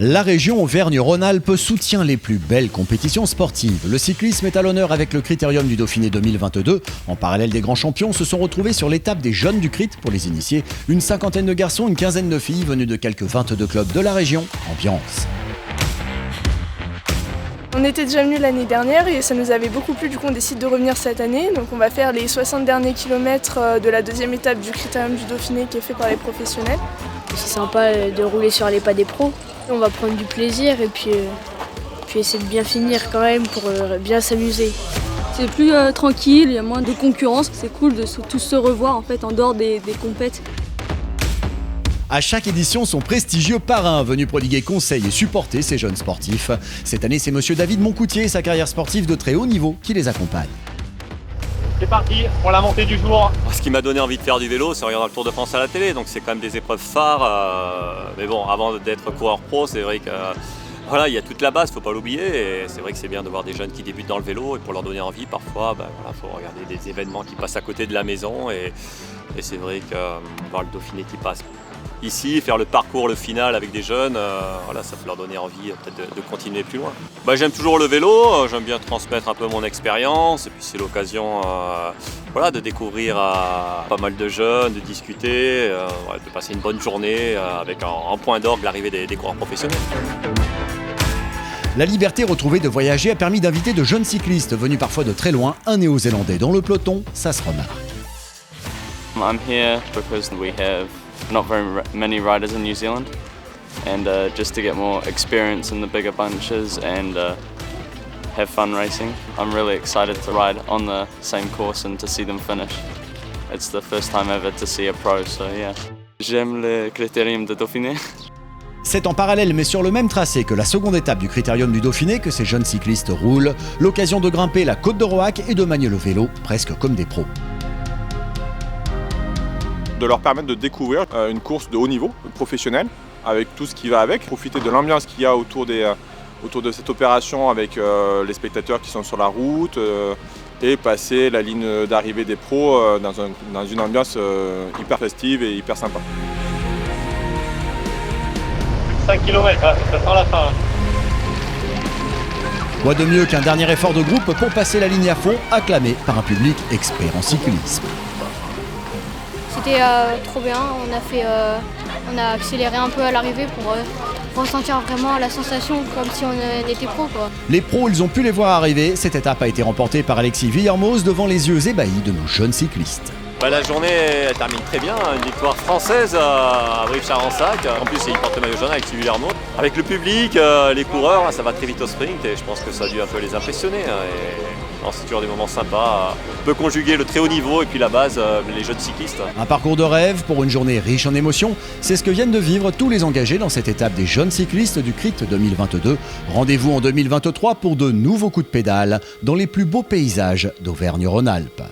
La région Auvergne-Rhône-Alpes soutient les plus belles compétitions sportives. Le cyclisme est à l'honneur avec le Critérium du Dauphiné 2022. En parallèle des grands champions se sont retrouvés sur l'étape des jeunes du Crit pour les initiés. Une cinquantaine de garçons, une quinzaine de filles venues de quelques 22 clubs de la région. Ambiance. On était déjà venus l'année dernière et ça nous avait beaucoup plu, du coup on décide de revenir cette année. Donc on va faire les 60 derniers kilomètres de la deuxième étape du Critérium du Dauphiné qui est fait par les professionnels. C'est sympa de rouler sur les pas des pros. On va prendre du plaisir et puis essayer de bien finir quand même pour bien s'amuser. C'est plus tranquille, il y a moins de concurrence. C'est cool de tous se revoir en fait en dehors des compètes. À chaque édition, son prestigieux parrain venu prodiguer conseils et supporter ces jeunes sportifs. Cette année, c'est monsieur David Moncoutier et sa carrière sportive de très haut niveau qui les accompagne. C'est parti pour la montée du jour. Ce qui m'a donné envie de faire du vélo, c'est regarder le Tour de France à la télé, donc c'est quand même des épreuves phares. Mais bon, avant d'être coureur pro, c'est vrai que voilà, il y a toute la base, faut pas l'oublier. Et c'est vrai que c'est bien de voir des jeunes qui débutent dans le vélo et pour leur donner envie, parfois, faut regarder des événements qui passent à côté de la maison. Et c'est vrai que voir le Dauphiné qui passe ici, faire le parcours, le final avec des jeunes, ça peut leur donner envie peut-être de continuer plus loin. J'aime toujours le vélo, j'aime bien transmettre un peu mon expérience et puis c'est l'occasion de découvrir pas mal de jeunes, de discuter, de passer une bonne journée avec en point d'orgue l'arrivée des coureurs professionnels. La liberté retrouvée de voyager a permis d'inviter de jeunes cyclistes venus parfois de très loin, un néo-zélandais dans le peloton, ça se remarque. I'm here because we have not very many riders in New Zealand, and just to get more experience in the bigger bunches and have fun racing. I'm really excited to ride on the same course and to see them finish. It's the first time ever to see a pro, so yeah. J'aime le Critérium du Dauphiné. C'est en parallèle mais sur le même tracé que la seconde étape du Critérium du Dauphiné que ces jeunes cyclistes roulent. L'occasion de grimper la côte de Roac et de manier le vélo presque comme des pros. De leur permettre de découvrir une course de haut niveau, professionnelle, avec tout ce qui va avec, profiter de l'ambiance qu'il y a autour de cette opération avec les spectateurs qui sont sur la route et passer la ligne d'arrivée des pros dans une ambiance hyper festive et hyper sympa. 5 km, ça sent la fin. Quoi de mieux qu'un dernier effort de groupe pour passer la ligne à fond, acclamé par un public expert en cyclisme. C'était trop bien, on a accéléré un peu à l'arrivée pour ressentir vraiment la sensation comme si on était pro, quoi. Les pros, ils ont pu les voir arriver. Cette étape a été remportée par Alexis Villermoz devant les yeux ébahis de nos jeunes cyclistes. La journée elle termine très bien, une victoire française à Brive-Charensac. En plus, il porte le maillot jaune avec Alexis Villermoz. Avec le public, les coureurs, ça va très vite au sprint et je pense que ça a dû un peu les impressionner. C'est toujours des moments sympas. On peut conjuguer le très haut niveau et puis la base, les jeunes cyclistes. Un parcours de rêve pour une journée riche en émotions. C'est ce que viennent de vivre tous les engagés dans cette étape des jeunes cyclistes du Crit 2022. Rendez-vous en 2023 pour de nouveaux coups de pédale dans les plus beaux paysages d'Auvergne-Rhône-Alpes.